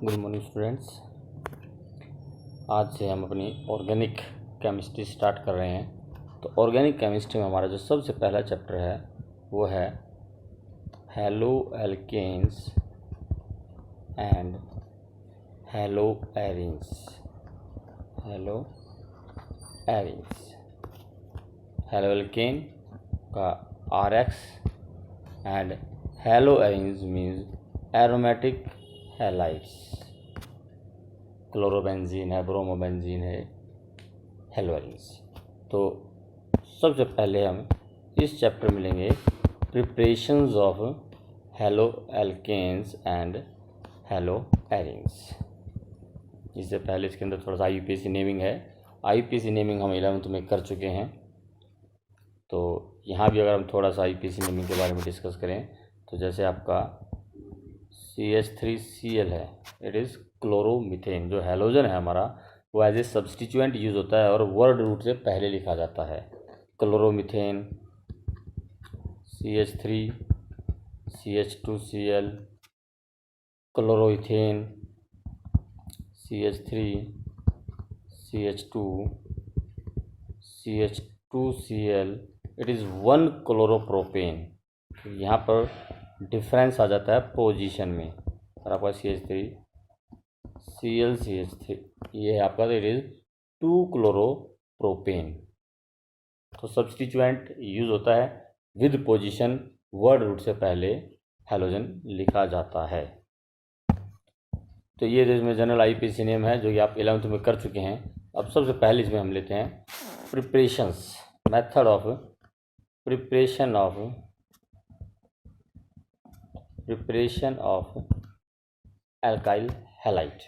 Good morning students. आज से हम अपनी ऑर्गेनिक केमिस्ट्री स्टार्ट कर रहे हैं। तो ऑर्गेनिक केमिस्ट्री में हमारा जो सबसे पहला चैप्टर है वो है haloalkanes and haloarenes. Haloarenes, haloalkane का RX and haloarenes means aromatic halides. Chlorobenzene है, ब्रोमोबेंजीन है, हैलो एरिन्स। तो सबसे पहले हम इस चैप्टर में लेंगे preparations of haloalkanes and haloarenes. इससे पहले इसके अंदर थोड़ा सा IUPAC नेमिंग है। IUPAC नेमिंग हम 11th में कर चुके हैं। तो यहाँ भी अगर हम थोड़ा सा IUPAC नेमिंग के बारे में डिस्कस करें तो जैसे आपका CH3Cl है, इट इज़ क्लोरोमीथेन। जो हैलोजन है हमारा वो एज ए सब्सटीट्यूएंट यूज़ होता है और वर्ड रूट से पहले लिखा जाता है। Chloromethane, CH3, CH2Cl, chloroethane, CH3, CH2, CH2Cl, it is one chloropropane. यहाँ पर डिफरेंस आ जाता है पोजीशन में। और आपका CH3, Cl, CH3 ये है आपका, इट इज़ 2 क्लोरोप्रोपेन। तो सब्सटीट्यूएंट यूज़ होता है विद पोजीशन, वर्ड रूट से पहले हैलोजन लिखा जाता है। तो ये इसमें जनरल IUPAC नेम है जो कि आप 11th में कर चुके हैं। अब सबसे पहले इसमें हम लेते हैं preparations, method of preparation of alkyl halide।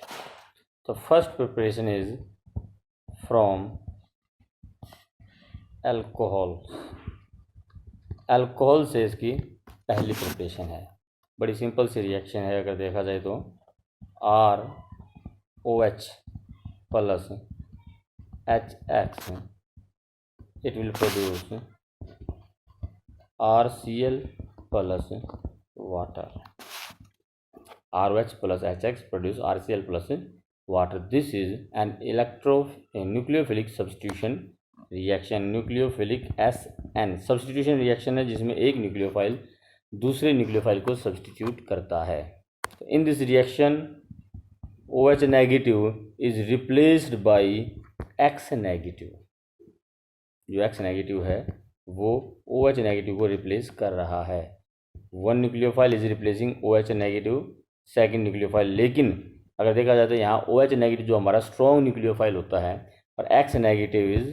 तो first preparation is from alcohol से इसकी पहली प्रिपरेशन है। बड़ी सिंपल सी रिएक्शन है अगर देखा जाए तो। ROH plus HX it will produce RCl plus water। ROH plus HX produce RCl plus water। This is an nucleophilic substitution reaction। nucleophilic SN substitution reaction है जिसमें एक न्यूक्लियोफाइल दूसरे न्यूक्लियोफाइल को सब्सटीट्यूट करता है। तो इन this reaction OH negative is replaced by X negative. जो X negative है वो OH नेगेटिव को रिप्लेस कर रहा है। One nucleophile is replacing OH negative second nucleophile. लेकिन अगर देखा जाए तो यहाँ OH नेगेटिव जो हमारा स्ट्रॉन्ग न्यूक्लियोफाइल होता है और X negative is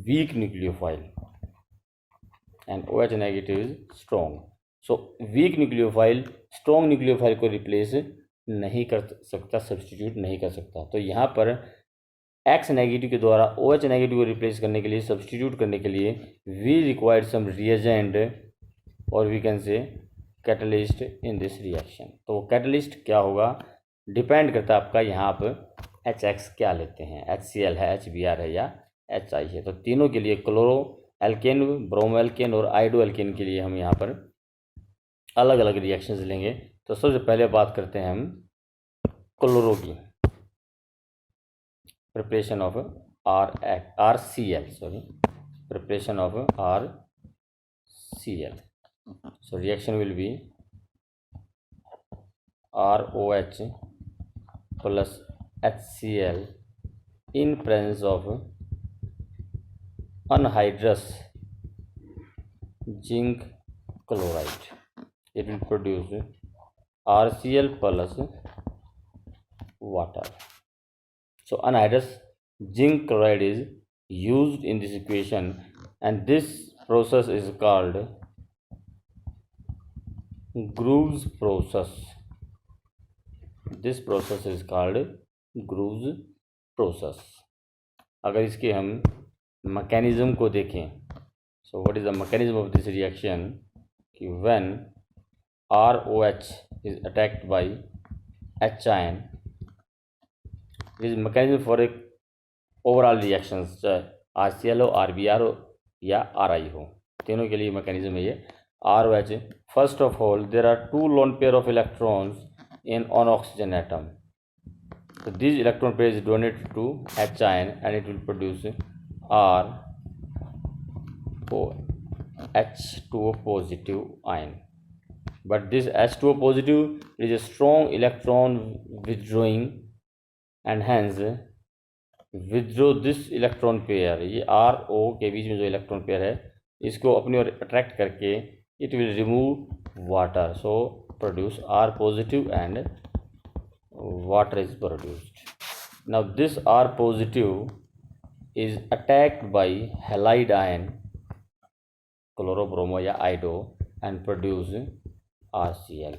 weak nucleophile and OH negative is strong. So weak nucleophile strong nucleophile को रिप्लेस नहीं कर सकता, सब्सटीट्यूट नहीं कर सकता। तो यहाँ पर X नेगेटिव के द्वारा OH नेगेटिव को रिप्लेस करने के लिए, सब्सटीट्यूट करने के लिए वी रिक्वायर्ड सम रिएजेंट और we can say catalyst in this reaction. तो वो कैटलिस्ट क्या होगा डिपेंड करता है आपका यहाँ पर HX क्या लेते हैं, HCl है, HBr है या HI है। तो तीनों के लिए क्लोरो एल्केन, ब्रोमो एल्केन और आइडो एल्केन के लिए हम यहाँ पर अलग अलग रिएक्शंस लेंगे। तो सबसे पहले बात करते हैं हम क्लोरो की, preparation of RCl, preparation of RCl। So reaction will be ROH plus HCl in presence of anhydrous zinc chloride. It will produce RCl plus water. So anhydrous zinc chloride is used in this equation and this process is called Groves process। This process is called Groves process। अगर इसके हम mechanism को देखें, so what is the mechanism of this reaction कि when ROH is attacked by H ion, it is mechanism for a overall reactions, चाहे RCl हो, RBr हो या RI हो, तीनों के लिए मैकेनिज्म है ये। ROH, first of all there are two lone pair of electrons in on oxygen atom. So this electron pair is donated to H ion and it will produce H2O positive ion. But this H2O positive is a strong electron withdrawing and hence withdraw this electron pair. ये R O के बीच में जो electron pair है इसको अपनी ओर attract करके it will remove water, so produce R positive and water is produced. Now this R positive is attacked by halide ion chlorobromo या ido and produce RCl.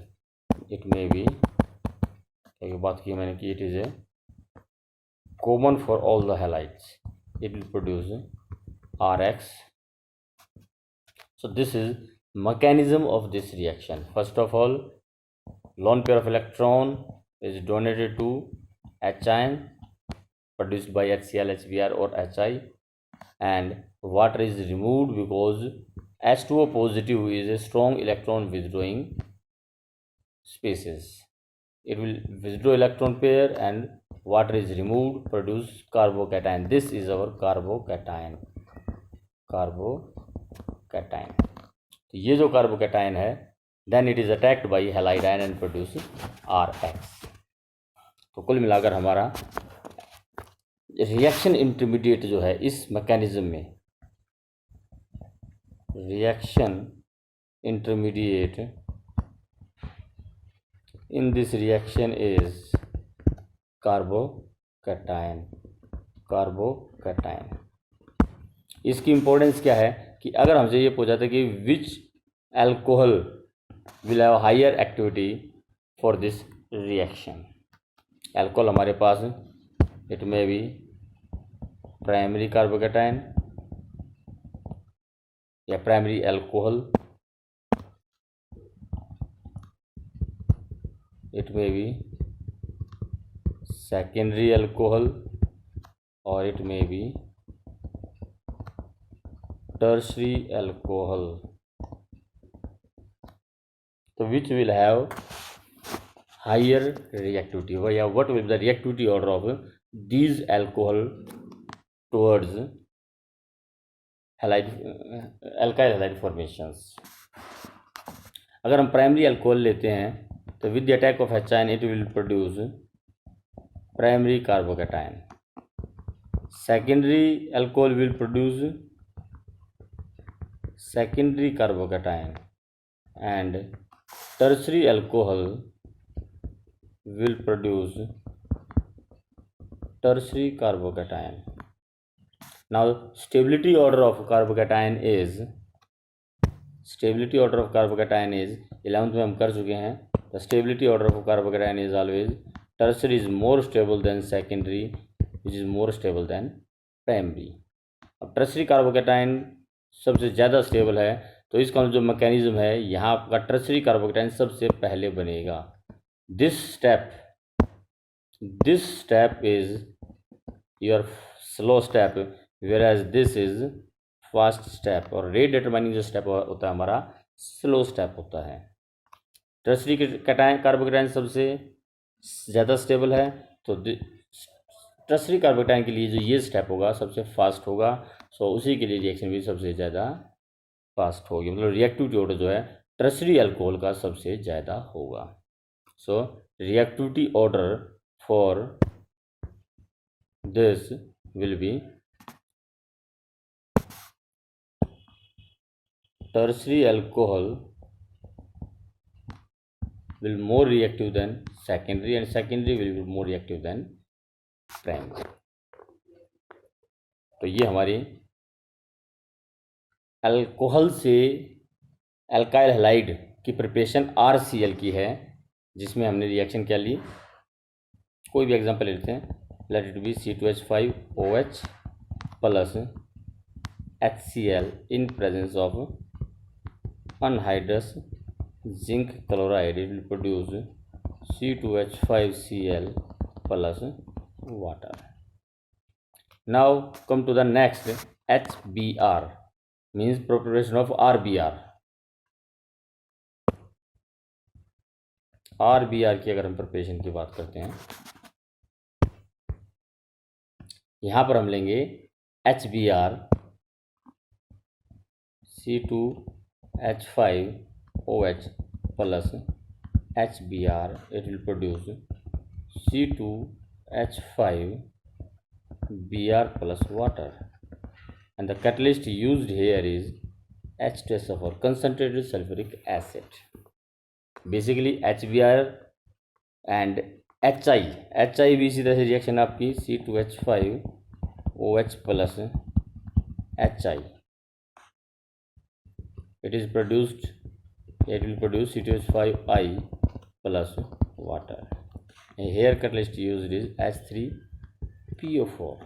It may be एक बात की मैंने कि it is a common for all the halides. It will produce RX. So this is mechanism of this reaction. First of all, lone pair of electron is donated to H ion produced by HCl, HBr or Hi, and water is removed because H2O positive is a strong electron withdrawing species. It will withdraw electron pair and water is removed, produce carbocation. This is our carbocation. तो ये जो carbocation है then it is attacked by halide ion and produce RX. तो कुल मिलाकर हमारा reaction intermediate जो है इस मैकेनिज्म में reaction intermediate in this reaction is carbocation. इसकी इंपॉर्टेंस क्या है कि अगर हमसे ये पूछा था कि which alcohol will have higher activity for this reaction. Alcohol हमारे पास it may be primary carbocation या primary alcohol, it may be secondary alcohol और it may be tertiary alcohol. So which will have higher reactivity, or yeah, what will be the reactivity order of these alcohol towards halide alkyl halide formations. अगर हम primary alcohol लेते हैं तो with the attack of H ion it will produce primary carbocation. Secondary alcohol will produce secondary carbocation and tertiary alcohol will produce tertiary carbocation. Now stability order of carbocation is 11th में हम कर चुके हैं. The stability order of carbocation is always tertiary is more stable than secondary which is more stable than primary. अब tertiary carbocation सबसे ज़्यादा stable है तो इसका जो मैकेनिज्म है यहाँ आपका टर्शियरी कार्बोकैटायन सबसे पहले बनेगा. This step is your slow step whereas this is fast step. और रेट डिटरमाइनिंग जो स्टेप होता है हमारा स्लो स्टेप होता है. टर्शियरी कार्बोकैटायन सबसे ज़्यादा स्टेबल है तो टर्शियरी कार्बोकैटायन के लिए जो ये स्टेप होगा सबसे फास्ट होगा. सो उसी के लिए रिएक्शन भी सबसे ज़्यादा फास्ट होगी. मतलब रिएक्टिविटी ऑर्डर जो है टर्शियरी अल्कोहल का सबसे ज़्यादा होगा. So reactivity order for this will be tertiary alcohol will more reactive than secondary and secondary will be more reactive than primary. तो ये हमारी अल्कोहल से अल्काइल हैलाइड की प्रिपरेशन RCl की है जिसमें हमने रिएक्शन क्या ली. कोई भी एग्जांपल लेते हैं. Late it B C2H5OH plus HCl in presence of anhydrous zinc chloride. It will produce C2H5Cl plus water. Now come to the next HBr means preparation of RBr. RBR की अगर हम preparation की बात करते हैं, यहाँ पर हम लेंगे HBr C2H5OH plus HBr, it will produce C2H5Br plus water, and the catalyst used here is H2SO4, concentrated sulfuric acid. Basically HBr and HI भी इसी तरह से रिएक्शन आपकी C2H5OH plus HI, it will produce C2H5I plus water. And here catalyst used is H3PO4.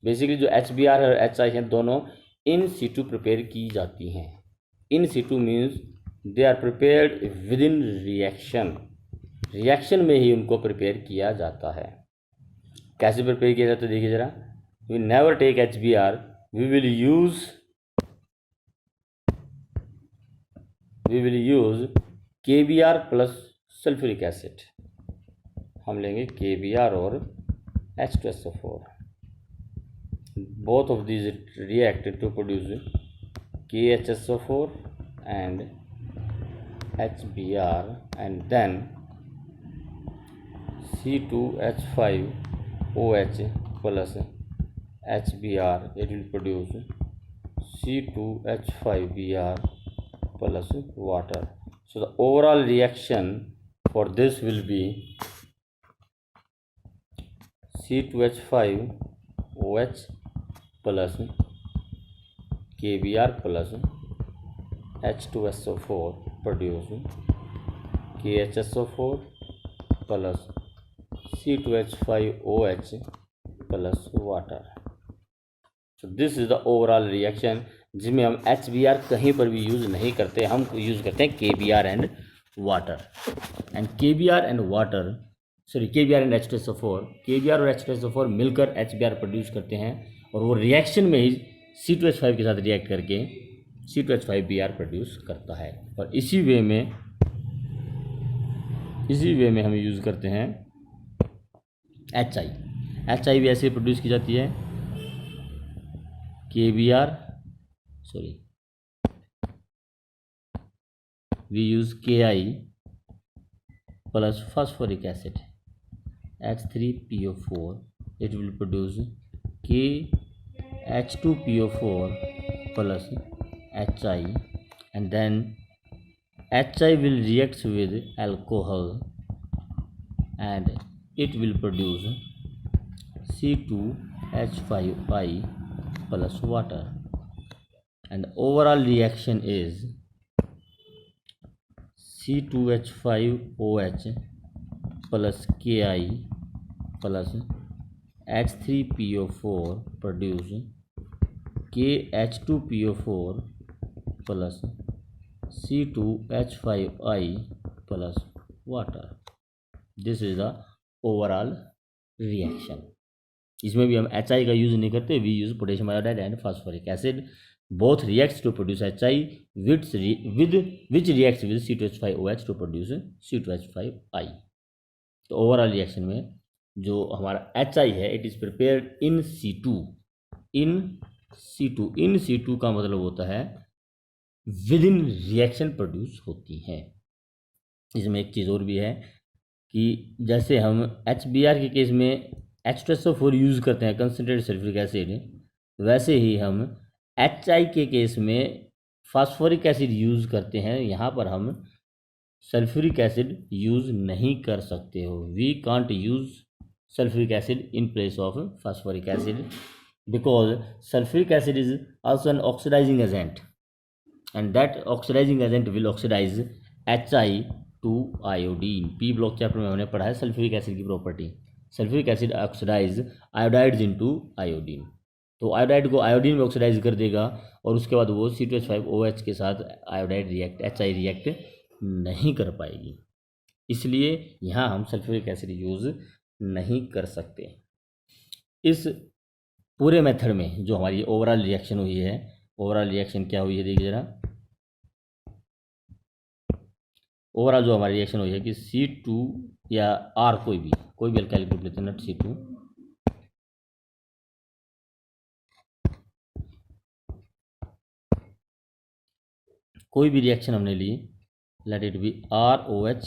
Basically जो HBr और HI हैं दोनों इन situ prepare की जाती हैं. In situ means they are prepared within reaction में ही उनको प्रिपेयर किया जाता है. कैसे प्रिपेयर किया जाता है देखिए ज़रा. We never take HBr, we will use KBr plus sulphuric acid. हम लेंगे KBr और H2SO4. both of these react to produce KHSO4 and HBr, and then C2H5OH plus HBr, it will produce C2H5Br plus water. So the overall reaction for this will be C2H5OH plus KBr plus H2SO4 produce KHSO4 plus C2H5OH plus water. So this is the overall reaction जिसमें हम HBr कहीं पर भी use नहीं करते, हम use करते हैं KBr and water. And KBr and water KBr and H2SO4, KBr और H2SO4 मिलकर HBr प्रोड्यूस करते हैं और वो रिएक्शन में ही C2H5 के साथ रिएक्ट करके C2H5Br प्रोड्यूस करता है. और इसी वे में हम यूज़ करते हैं HI भी ऐसे प्रोड्यूस की जाती है. we use Ki plus phosphoric acid H3PO4, it will produce KH2PO4 plus HI, and then HI will react with alcohol and it will produce C2H5I plus water, and overall reaction is C2H5OH plus Ki plus H3PO4 produce KH2PO4 plus C2H5I plus water. This is the overall reaction. इसमें भी हम HI का use नहीं करते, we use potassium iodide and phosphoric acid. Both reacts to produce HI which reacts with C2H5OH to produce C2H5I. तो overall reaction में जो हमारा HI है it is prepared in C2 का मतलब होता है विद इन रिएक्शन प्रोड्यूस होती है. इसमें एक चीज़ और भी है कि जैसे हम HBr के केस में H2SO4 यूज़ करते हैं कंसनट्रेटेड सल्फ्यूरिक एसिड, वैसे ही हम HI के केस में फास्फोरिक एसिड यूज़ करते हैं. यहाँ पर हम सल्फ्यूरिक एसिड यूज़ नहीं कर सकते हो. We can't use sulphuric acid in place of phosphoric acid because sulphuric acid is also an oxidising agent, and that oxidizing agent will oxidize HI to iodine. P block chapter में हमने पढ़ा है sulphuric acid की property. Sulphuric acid oxidise iodides into iodine. तो iodide को iodine में oxidise कर देगा और उसके बाद वो C2H5OH के साथ आयोडाइड HI रिएक्ट नहीं कर पाएगी. इसलिए यहाँ हम सल्फ्यूरिक एसिड यूज़ नहीं कर सकते. इस पूरे मेथड में जो हमारी ओवरऑल रिएक्शन हुई है, ओवरऑल रिएक्शन क्या हुई है देखिए ज़रा. ओवरऑल जो हमारी रिएक्शन हुई है कि C2 या R कोई भी अल्काइल ग्रुप लेते हैं, नॉट C2, कोई भी रिएक्शन हमने ली, let it be ROH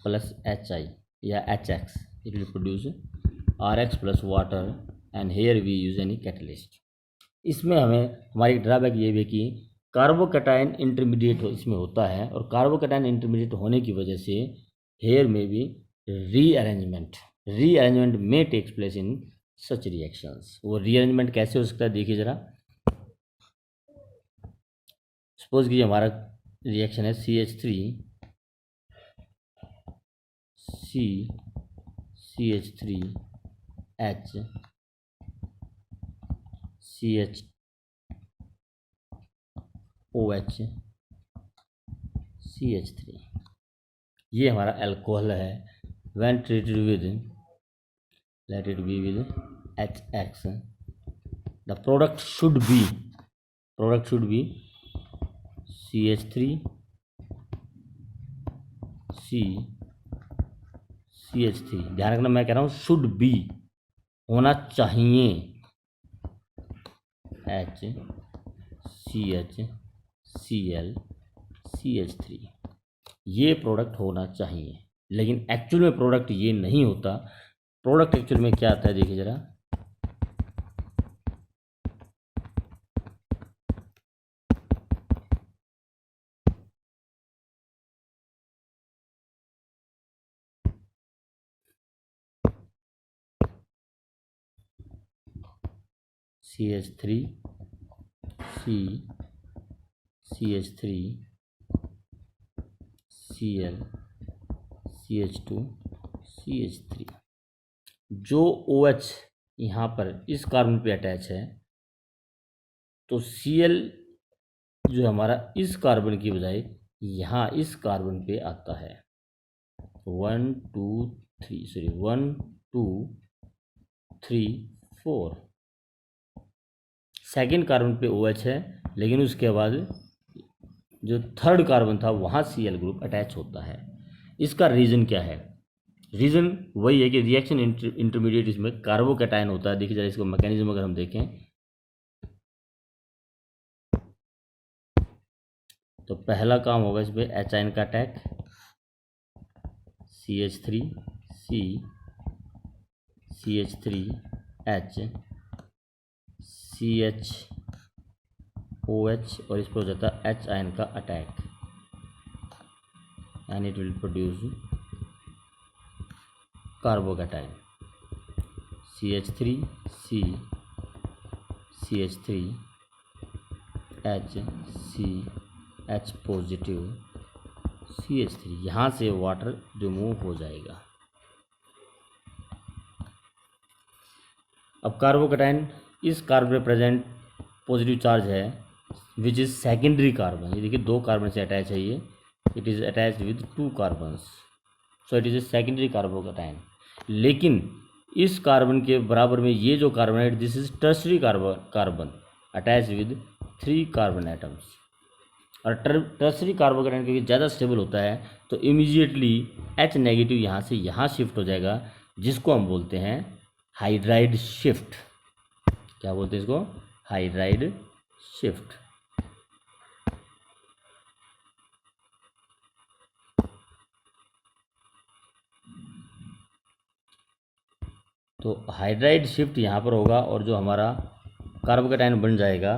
plus HI या HX, it will produce RX plus water and here we use any catalyst. इसमें हमारी ड्रॉबैक ये भी कि कार्बोकैटायन इंटरमीडिएट इसमें होता है, और कार्बोकैटायन इंटरमीडिएट होने की वजह से हेयर में भी रीअरेंजमेंट में takes place in such reactions. वो रीअरेंजमेंट कैसे हो सकता है देखिए ज़रा। सपोज कीजिए हमारा रिएक्शन है CH3 CH3H CHOH CH3, ये हमारा अल्कोहल है। When treated with, late it be with HX, the product should be CH3 CH3, ध्यान रखना मैं कह रहा हूँ शुड बी, होना चाहिए, HCHCl CH3, ये प्रोडक्ट होना चाहिए। लेकिन एक्चुअल में प्रोडक्ट ये नहीं होता। प्रोडक्ट एक्चुअल में क्या आता है देखिए ज़रा। CH3 CH3 Cl CH2 CH3, जो OH यहाँ पर इस कार्बन पे अटैच है, तो Cl जो हमारा इस कार्बन की बजाय यहाँ इस कार्बन पे आता है। 1 2 3 4, सेकेंड कार्बन पे OH है, लेकिन उसके बाद जो थर्ड कार्बन था वहाँ Cl ग्रुप अटैच होता है। इसका रीज़न क्या है? रीज़न वही है कि रिएक्शन इंटरमीडिएट इसमें कार्बोकैटायन होता है। देखिए जरा इसको मैकेनिज्म अगर हम देखें तो पहला काम होगा इसमें H आयन का अटैक, CH3 CH3H CHOH, और इस पर हो जाता है H आयन का attack, and it will produce carbocation CH3 CH3H H positive CH3, यहाँ से वाटर रिमूव हो जाएगा। अब कार्बोकैटायन इस कार्बन में प्रेजेंट पॉजिटिव चार्ज है विच इज़ सेकेंडरी कार्बन। ये देखिए 2 कार्बन से अटैच है, ये it is attached with 2 carbons, so it is a secondary carbocation. लेकिन इस कार्बन के बराबर में ये जो कार्बन है, this is tertiary carbon attach with 3 carbon atoms. और टर्शरी कार्बोकैटायन क्योंकि ज़्यादा स्टेबल होता है तो इमीडिएटली H नेगेटिव यहाँ से यहाँ शिफ्ट हो जाएगा, जिसको हम बोलते हैं हाइड्राइड शिफ्ट। क्या बोलते हैं इसको? Hydride shift. तो हाइड्राइड शिफ्ट यहाँ पर होगा, और जो हमारा कार्बोकैटायन बन जाएगा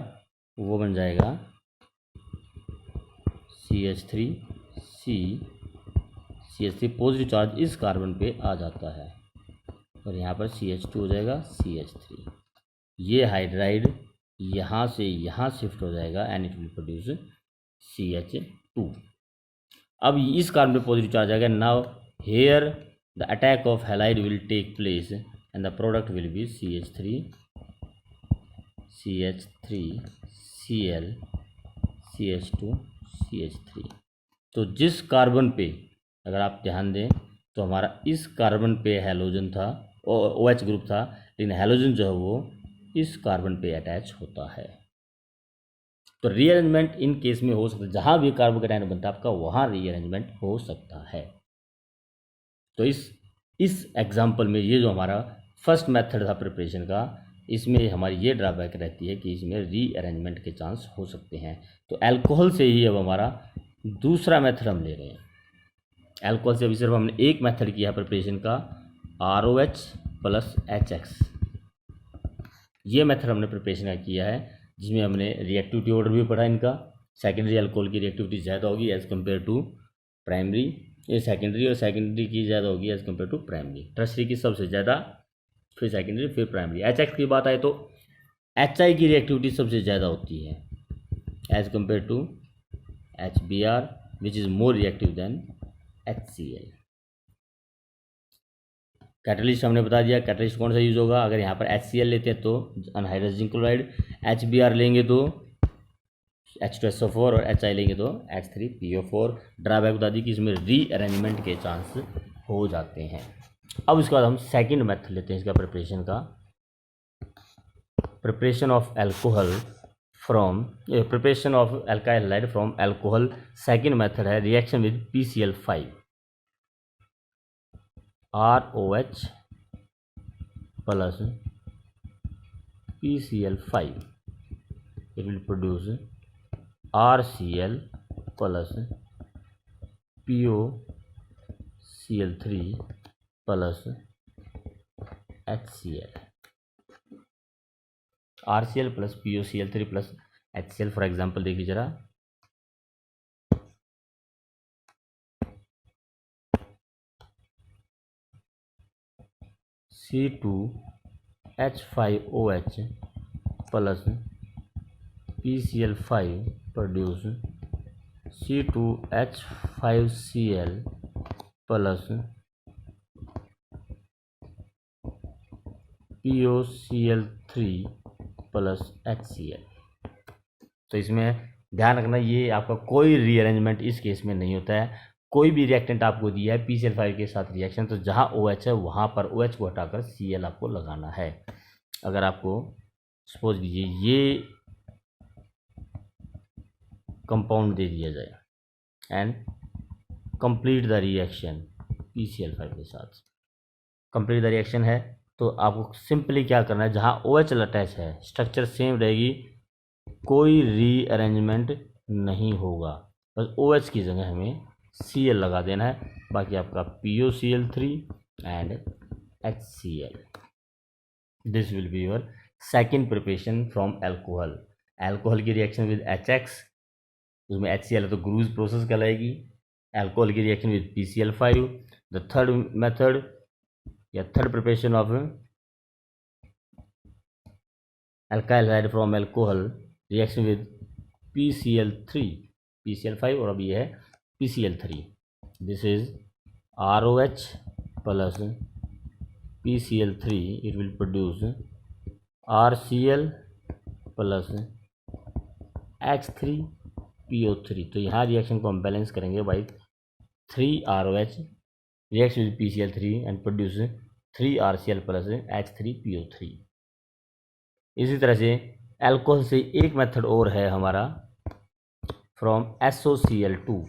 वो बन जाएगा CH3 पॉजिटिव चार्ज इस कार्बन पे आ जाता है, और यहाँ पर CH2 हो जाएगा CH3। ये हाइड्राइड यहाँ से यहाँ शिफ्ट हो जाएगा and it will produce CH2। अब इस कार्बन पे पॉजिटिव चार्ज आएगा। Now here the attack of halide will take place and the product will be CH3Cl CH2 CH3। तो जिस कार्बन पे अगर आप ध्यान दें तो हमारा इस कार्बन पे हैलोजन था, OH ग्रुप था, लेकिन हैलोजन जो है वो इस कार्बन पे अटैच होता है। तो रीअरेंजमेंट इन केस में हो सकता है, जहाँ भी कार्बोकेटायन बनता है आपका वहाँ रीअरेंजमेंट हो सकता है। तो इस एग्जाम्पल में ये जो हमारा फर्स्ट मेथड था प्रिपरेशन का, इसमें हमारी ये ड्रॉबैक रहती है कि इसमें रीअरेंजमेंट के चांस हो सकते हैं। तो अल्कोहल से ही अब हमारा दूसरा मेथड हम ले रहे हैं। अल्कोहल से अभी सिर्फ हमने एक मेथड किया प्रिपरेशन का, ROH प्लस HX। ये मेथड हमने प्रिपरेशन का किया है, जिसमें हमने रिएक्टिविटी ऑर्डर भी पढ़ा इनका। सेकेंडरी अल्कोहल की रिएक्टिविटी ज़्यादा होगी एज़ कम्पेयर टू प्राइमरी, ये सेकेंडरी, और सेकेंडरी की ज़्यादा होगी as compare to primary. Tertiary की सबसे ज़्यादा, फिर सेकेंडरी, फिर प्राइमरी। HX की बात आए तो HI की रिएक्टिविटी सबसे ज़्यादा होती है as compare to HBr which is more reactive than HCl। Catalyst हमने बता दिया, कैटलिस्ट कौन सा यूज़ होगा। अगर यहाँ पर HCl लेते हैं तो अनहाइड्रस जिंक क्लोराइड, HBr लेंगे तो H2SO4, और HI लेंगे तो H3PO4। ड्राबैक बता दी कि इसमें रीअरेंजमेंट के चांस हो जाते हैं। अब उसके बाद हम सेकंड मेथड लेते हैं इसका प्रिपरेशन का, preparation of alcohol from preparation of alkyl halide from alcohol. Second method है reaction with PCl5, ROH plus PCl5, it will produce RCl plus POCl3 plus HCl। RCl plus POCl3 plus HCl for example देखिए जरा, C2H5OH plus PCl5 produce C2H5Cl plus POCl3 plus HCl। तो इसमें ध्यान रखना, ये आपका कोई रीअरेंजमेंट इस केस में नहीं होता है। कोई भी रिएक्टेंट आपको दिया है PCl5 के साथ रिएक्शन, तो जहाँ OH है वहाँ पर OH को हटाकर Cl आपको लगाना है। अगर आपको सपोज कीजिए ये कंपाउंड दे दिया जाए and complete the reaction PCl5 के साथ, कंप्लीट द रिएक्शन है, तो आपको सिंपली क्या करना है, जहाँ OH अटैच है स्ट्रक्चर सेम रहेगी, कोई रीअरेंजमेंट नहीं होगा, बस OH की जगह हमें Cl लगा देना है, बाकी आपका POCl3 and HCl। This will be your second preparation from alcohol. Alcohol की रिएक्शन विद HX, उसमें HCl है तो ग्रूज प्रोसेस कहलाएगी। अल्कोहल की reaction with PCl5। The third method या third preparation of alkyl halide from alcohol, reaction with PCl3, PCl5 और अब ये है PCl3। This is ROH plus PCl3, it will produce RCl plus H3PO3। तो यहाँ reaction को हम बैलेंस करेंगे by 3ROH reaction with PCl3 and produce 3RCl plus H3PO3। इसी तरह से अल्कोहल से एक मेथड और है हमारा, from SOCl2,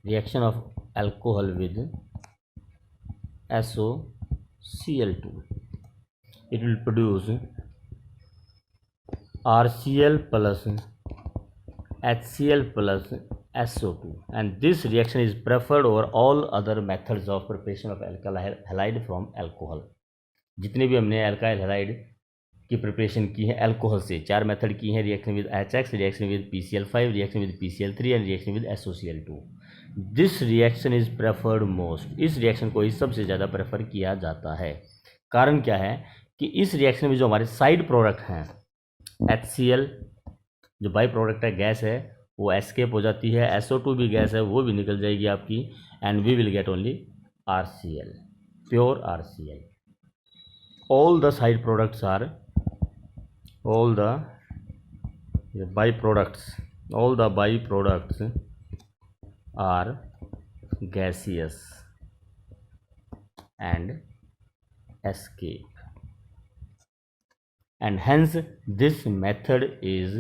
reaction of alcohol with SOCl2, it will produce RCl plus HCl plus SO2, and this reaction is preferred over all other methods of preparation of alkyl halide from alcohol। जितने भी हमने alkyl halide की preparation की है alcohol से, चार method की हैं, reaction with HX, reaction with PCl5, reaction with PCl3 and reaction with SOCl2। This reaction is preferred most, इस रिएक्शन को ही सबसे ज़्यादा प्रेफर किया जाता है। कारण क्या है कि इस रिएक्शन में जो हमारे साइड प्रोडक्ट हैं HCl जो बाई प्रोडक्ट है, गैस है, वो एस्केप हो जाती है, SO2 भी गैस है, वो भी निकल जाएगी आपकी, and we will get only RCl, pure RCl। all the side products are, all the byproducts, all the byproducts are gaseous and escape, and hence this method is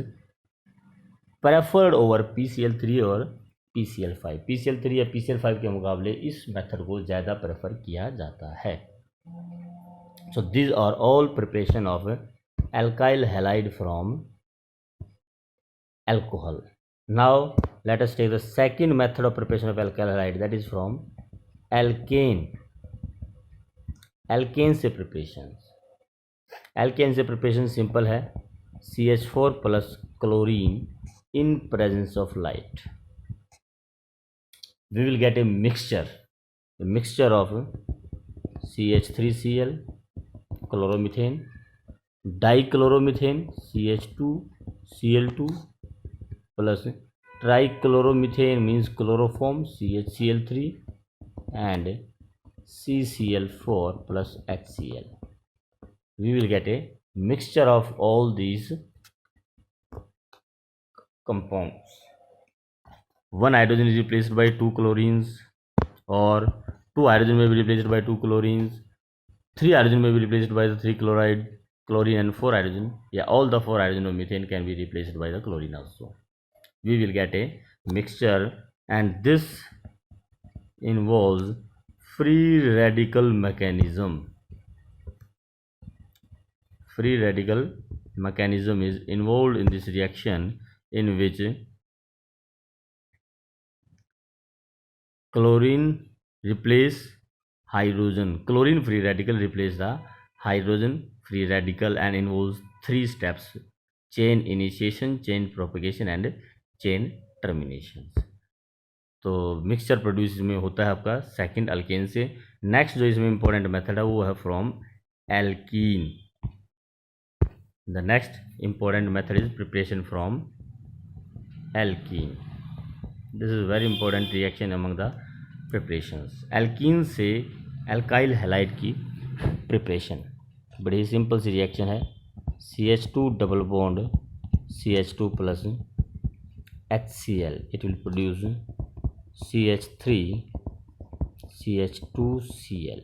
preferred over PCl3 और PCl5. PCl3 या PCl5 के मुकाबले इस method को ज़्यादा prefer किया जाता है. So these are all preparation of alkyl halide from alcohol. Now let us take the second method of preparation of alkyl halide, that is from alkane. alkane से preparation. alkane से preparation simple है, CH4 plus chlorine in presence of light. We will get a mixture of CH3Cl, chloromethane, dichloromethane CH2Cl2 plus trichloromethane means chloroform CHCl3 and CCl4 plus HCl. We will get a mixture of all these compounds. One hydrogen is replaced by two chlorines, or two hydrogen may be replaced by two chlorines, three hydrogen may be replaced by the three chlorine, and four hydrogen, all the four hydrogen of methane can be replaced by the chlorine also. We will get a mixture, and this involves free radical mechanism. Free radical mechanism is involved in this reaction, in which chlorine replace hydrogen. Chlorine free radical replace the hydrogen free radical and involves three steps: chain initiation, chain propagation and chain termination. तो mixture produce इसमें होता है आपका second alkane से. Next जो इसमें important method है वो है from alkene. The next important method is preparation from alkene. This is very important reaction among the preparations. Alkene से एल्काइल हैलाइड की प्रिपरेशन बड़ी सिंपल सी रिएक्शन है. CH2 double bond CH2 plus HCl, it will produce CH3 CH2Cl.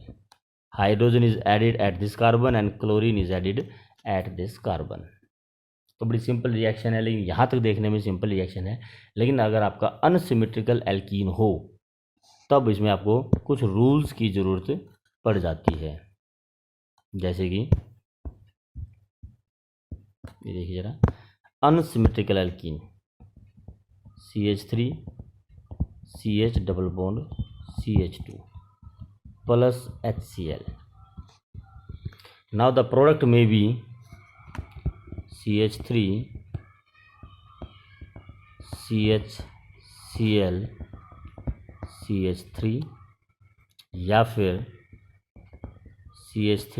Hydrogen is added at this carbon and chlorine is added at this carbon. तो बड़ी simple reaction है, लेकिन यहाँ तक देखने में सिंपल रिएक्शन है, लेकिन अगर आपका अनसिमेट्रिकल एल्कीन हो तब इसमें आपको कुछ रूल्स की ज़रूरत पड़ जाती है. जैसे कि ये देखिए ज़रा, unsymmetrical alkene CH3 CH double bond CH2 plus HCl. Now the product may be CH3 CHCl CH3 या फिर CH3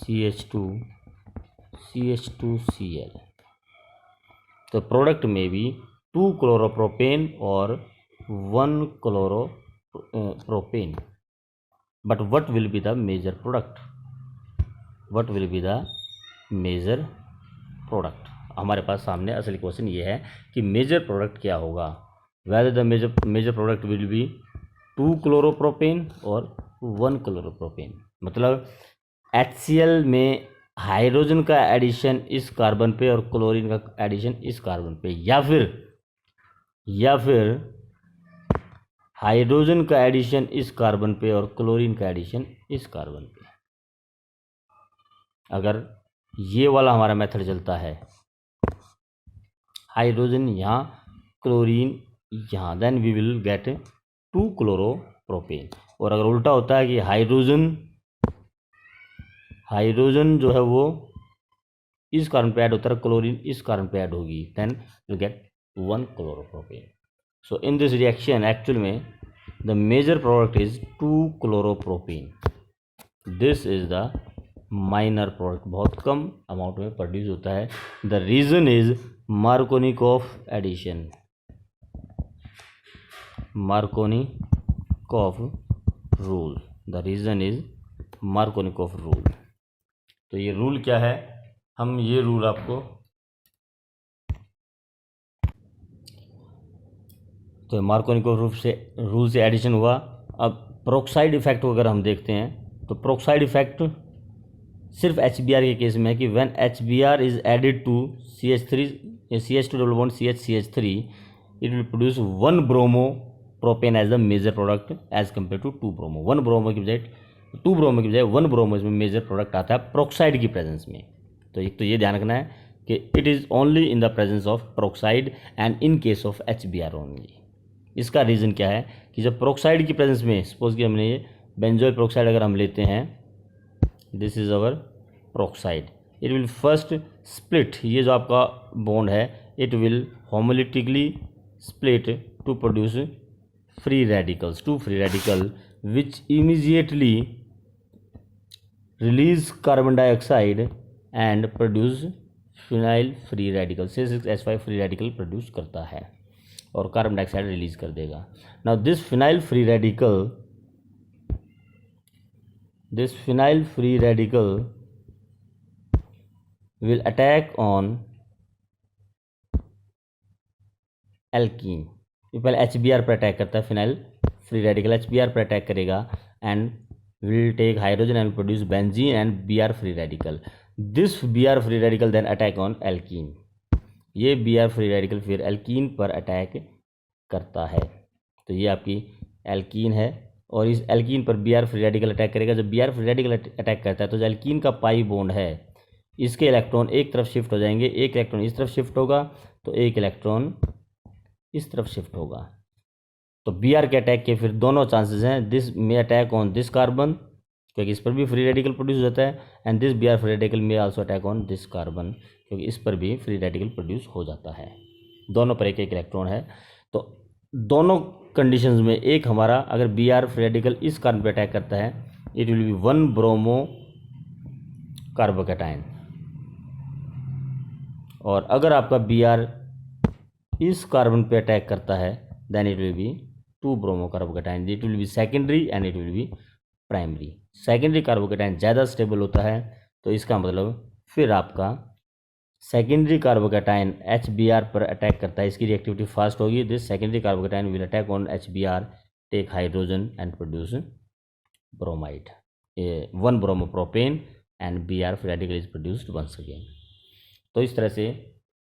CH2 CH2Cl. The product may be 2 chloropropane or 1 chloropropane. But what will be the major product? What will be the major product? हमारे पास सामने असली question ये है कि major product क्या होगा. Whether the major product will be 2 chloropropane और 1 chloropropane. मतलब HCl में हाइड्रोजन का एडिशन इस कार्बन पे और क्लोरीन का एडिशन इस कार्बन पे, या फिर हाइड्रोजन का एडिशन इस कार्बन पे और क्लोरीन का एडिशन इस कार्बन पे. अगर ये वाला हमारा मेथड चलता है, हाइड्रोजन यहाँ क्लोरीन यहाँ, then we will get 2 chloropropane. और अगर उल्टा होता है कि हाइड्रोजन जो है वो इस कार्बन पे ऐड होता है, क्लोरीन इस कार्बन पे ऐड होगी, then you get 1 chloropropane. So in this reaction actual में the major product is 2 chloropropane. This is the minor product, बहुत कम अमाउंट में प्रोड्यूस होता है. The reason is Markovnikov addition, Markovnikov rule. The reason is Markovnikov rule. तो ये rule क्या है, हम ये रूल आपको तो मार्कोनिकोव रूल से एडिशन हुआ। अब पेरोक्साइड इफेक्ट को अगर हम देखते हैं तो पेरोक्साइड इफेक्ट सिर्फ HBr के केस में है कि when HBr is added to CH3 CH2 double bond CH3 it will produce 1 bromopropane as the major product as compare to 2 bromo. 1 bromo की बजाय 2 ब्रोमो की बजाय 1 ब्रोमो इसमें मेजर प्रोडक्ट आता है पेरोक्साइड की प्रेजेंस में। तो एक तो ये ध्यान रखना है कि it is only in the presence of peroxide and in case of HBr only. इसका रीज़न क्या है कि जब पेरोक्साइड की प्रेजेंस में सपोज कि हमने ये बेंजोइल पेरोक्साइड अगर हम लेते हैं, this is our peroxide, it will first split, ये जो आपका बॉन्ड है it will homolytically split to produce free radicals, 2 free radical which immediately release carbon dioxide and produce phenyl free radical, C6H5 free radical produce करता है और carbon dioxide release कर देगा। Now this phenyl free radical will attack on alkene. ये पहले HBr पर attack करता है, फिनाइल फ्री रेडिकल HBr पर अटैक करेगा and will take hydrogen and produce benzene and Br free radical. This Br free radical then attack on alkene. ये Br free radical फिर alkene पर अटैक करता है। तो ये आपकी एल्कीन है और इस एल्कीन पर Br फ्री रेडिकल अटैक करेगा। जब Br फ्री रेडिकल अटैक करता है तो जो एल्कीन का पाई बॉन्ड है इसके इलेक्ट्रॉन एक तरफ शिफ्ट हो जाएंगे, एक इलेक्ट्रॉन इस तरफ शिफ्ट होगा तो एक इलेक्ट्रॉन इस तरफ शिफ्ट होगा। तो Br के अटैक के फिर दोनों चांसेस हैं, this may attack on this carbon क्योंकि इस पर भी फ्री रेडिकल प्रोड्यूस हो जाता है and this Br free radical may also attack on this carbon क्योंकि इस पर भी फ्री रेडिकल प्रोड्यूस हो जाता है। दोनों पर एक एक इलेक्ट्रॉन है। तो दोनों कंडीशंस में एक हमारा अगर Br फ्री रेडिकल इस कार्बन पर अटैक करता है it will B 1 bromo carbocation, और अगर आपका Br इस कार्बन पे अटैक करता है then it will be 2 bromo carbocation. It will be secondary and it will be primary. Secondary carbocation ज़्यादा स्टेबल होता है तो इसका मतलब फिर आपका सेकेंडरी कार्बोकैटायन HBr पर अटैक करता है, इसकी रिएक्टिविटी फास्ट होगी। This secondary carbocation will attack on HBr, take hydrogen and produce bromide, 1 bromopropane and Br free radical is produced once again. तो इस तरह से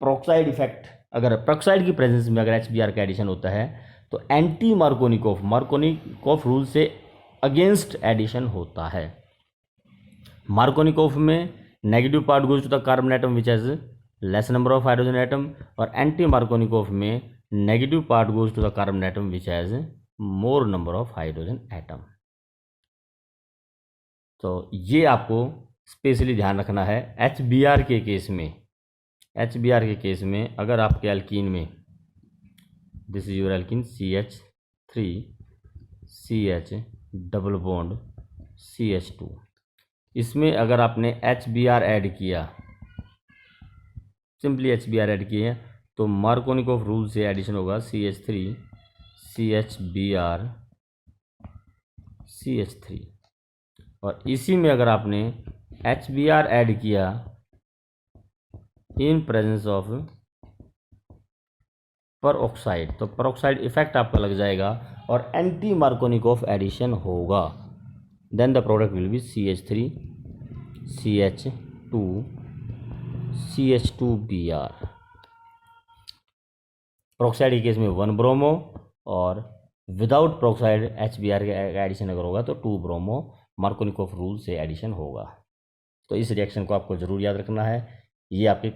पेरोक्साइड इफेक्ट, अगर पेरोक्साइड की प्रेजेंस में अगर HBr का एडिशन होता है तो एंटी मार्कोनिकोव रूल से अगेंस्ट एडिशन होता है। मार्कोनिकोव में negative part goes to the carbon atom which has less number of hydrogen atom, और एंटी मार्कोनिकोव में negative part goes to the carbon atom which has more number of hydrogen atom. तो ये आपको specially ध्यान रखना है। HBr के case में अगर आपके एल्कीन में this is your alkene CH3 CH double bond CH2, इसमें अगर आपने HBr ऐड किया, सिंपली HBr ऐड किए तो मार्कोनिकोव रूल से एडिशन होगा CH3 CHBr CH3, और इसी में अगर आपने HBr ऐड किया इन प्रेजेंस ऑफ पेरोक्साइड तो पेरोक्साइड इफेक्ट आपका लग जाएगा और एंटी मार्कोनिकोव एडिशन होगा। Then the product will be CH3 CH2 CH2Br। Peroxide के केस में 1 ब्रोमो और विदाउट पेरोक्साइड HBr का एडिशन अगर होगा तो 2 ब्रोमो मार्कोनिकोव रूल से एडिशन होगा। तो इस रिएक्शन को आपको ज़रूर याद रखना है, ये आपके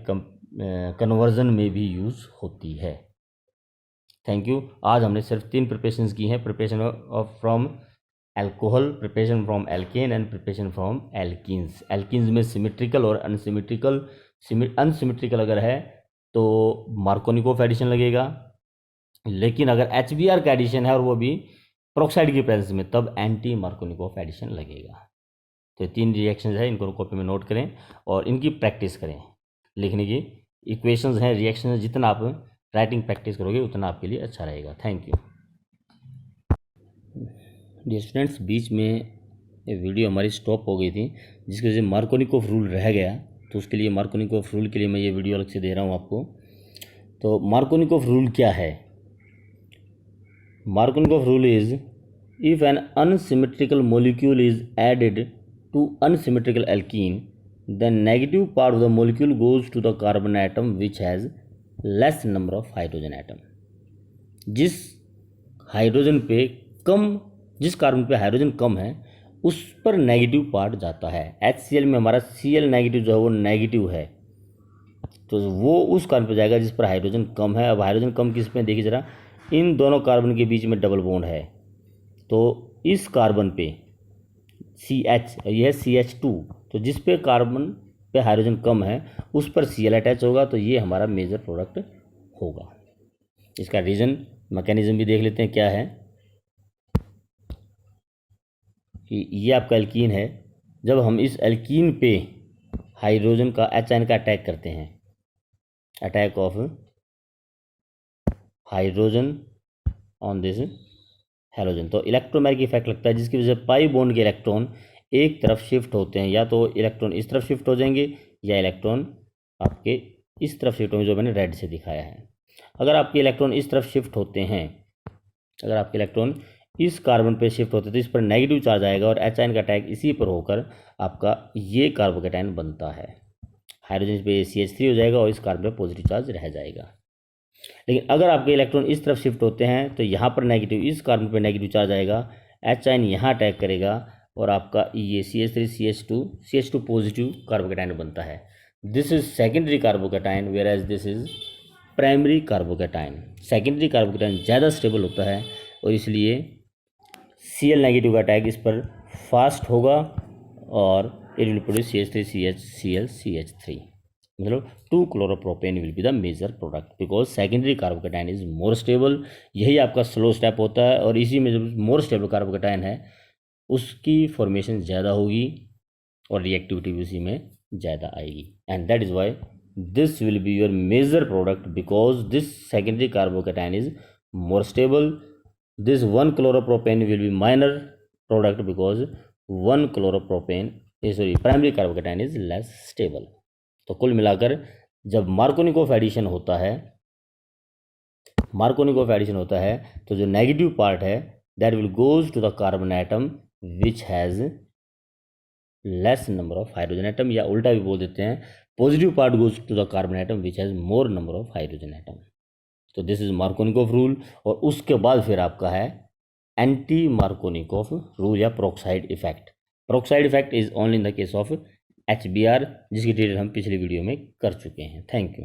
कन्वर्जन में भी यूज़ होती है। Thank you. आज हमने सिर्फ 3 प्रिपरेशंस की हैं, preparation of from alcohol, preparation from alkene and preparation from alkenes. Alkenes में सिमेट्रिकल और अनसिमेट्रिकल अगर है तो मार्कोनिकोव एडिशन लगेगा, लेकिन अगर HBr का एडिशन है और वो भी पेरोक्साइड की प्रेजेंस में तब एंटी मार्कोनिकोव एडिशन लगेगा। तो 3 रिएक्शंस है, इनको कॉपी में नोट करें और इनकी प्रैक्टिस करें। लिखने की इक्वेशंस हैं, रिएक्शंस, जितना आप राइटिंग प्रैक्टिस करोगे उतना आपके लिए अच्छा रहेगा। Thank you. डियर स्टूडेंट्स, बीच में ये वीडियो हमारी स्टॉप हो गई थी जिसकी वजह से मार्कोनिकोव रूल रह गया, तो उसके लिए मार्कोनिकोव रूल के लिए मैं ये वीडियो अलग से दे रहा हूँ आपको। तो मार्कोनिकोव रूल क्या है? Markovnikov rule is if an unsymmetrical molecule is added to unsymmetrical alkene, then negative part of the molecule goes to the carbon atom which has less number of hydrogen atom. जिस carbon पे hydrogen कम है उस पर negative part जाता है. HCl में हमारा Cl negative जो है वो नेगेटिव है, तो वो उस कार्बन पे जाएगा जिस पर हाइड्रोजन कम है. अब हाइड्रोजन कम किस पे, देखिए ज़रा, इन दोनों कार्बन के बीच में डबल बॉन्ड है, तो इस कार्बन पे CH, यह CH2, तो जिस पे कार्बन पे हाइड्रोजन कम है उस पर Cl अटैच होगा, तो ये हमारा मेजर प्रोडक्ट होगा. इसका रीजन मैकेनिज्म भी देख लेते हैं क्या है. कि ये आपका एल्कीन है, जब हम इस एल्कीन पे हाइड्रोजन का H आयन का अटैक करते हैं, attack of hydrogen on this halogen, तो इलेक्ट्रोमैग्नेटिक इफेक्ट लगता है जिसकी वजह से पाई बॉन्ड के इलेक्ट्रॉन एक तरफ शिफ्ट होते हैं. या तो इलेक्ट्रॉन इस तरफ शिफ्ट हो जाएंगे या इलेक्ट्रॉन आपके इस तरफ शिफ्ट होंगे, जो मैंने रेड से दिखाया है. अगर आपके इलेक्ट्रॉन इस तरफ शिफ्ट होते हैं, अगर आपके इलेक्ट्रॉन इस कार्बन पे शिफ्ट होते हैं तो इस पर नेगेटिव चार्ज आएगा और H आयन का अटैक इसी पर होकर आपका ये कार्बोकैटायन बनता है. हाइड्रोजन पे CH3 हो जाएगा और इस कार्बन पे पॉजिटिव चार्ज रह जाएगा. लेकिन अगर आपके इलेक्ट्रॉन इस तरफ शिफ्ट होते हैं तो यहाँ पर नेगेटिव, इस कार्बन पे नेगेटिव चार्ज आएगा, H आयन यहाँ अटैक करेगा और आपका ये CH3 CH2 पॉजिटिव कार्बोकैटायन बनता है. This is secondary carbocation whereas this is primary carbocation. Secondary carbocation ज़्यादा स्टेबल होता है और इसलिए Cl नेगेटिव का अटैक इस पर फास्ट होगा और it will produce CH3CHCl CH3, मतलब 2-chloropropan will be the major product because secondary carbocation is more stable. यही आपका स्लो स्टेप होता है और इसी में जो मोर स्टेबल कार्बोकैटायन है उसकी फॉर्मेशन ज़्यादा होगी और रिएक्टिविटी भी उसी में ज़्यादा आएगी. And that is why this will be your major product because this secondary carbocation is more stable. This 1-chloropropane will be minor product because 1-chloropropane primary carbocation is less stable. तो कुल मिलाकर जब Markovnikov addition होता है तो जो negative part है that will goes to the carbon atom which has less number of hydrogen atom, या उल्टा भी बोल देते हैं positive part goes to the carbon atom which has more number of hydrogen atom. तो दिस इज मार्कोनिकोव रूल. और उसके बाद फिर आपका है एंटी मार्कोनिकोव रूल या peroxide effect. Peroxide effect is only in the case of HBr, जिसकी detail हम पिछली वीडियो में कर चुके हैं. Thank you.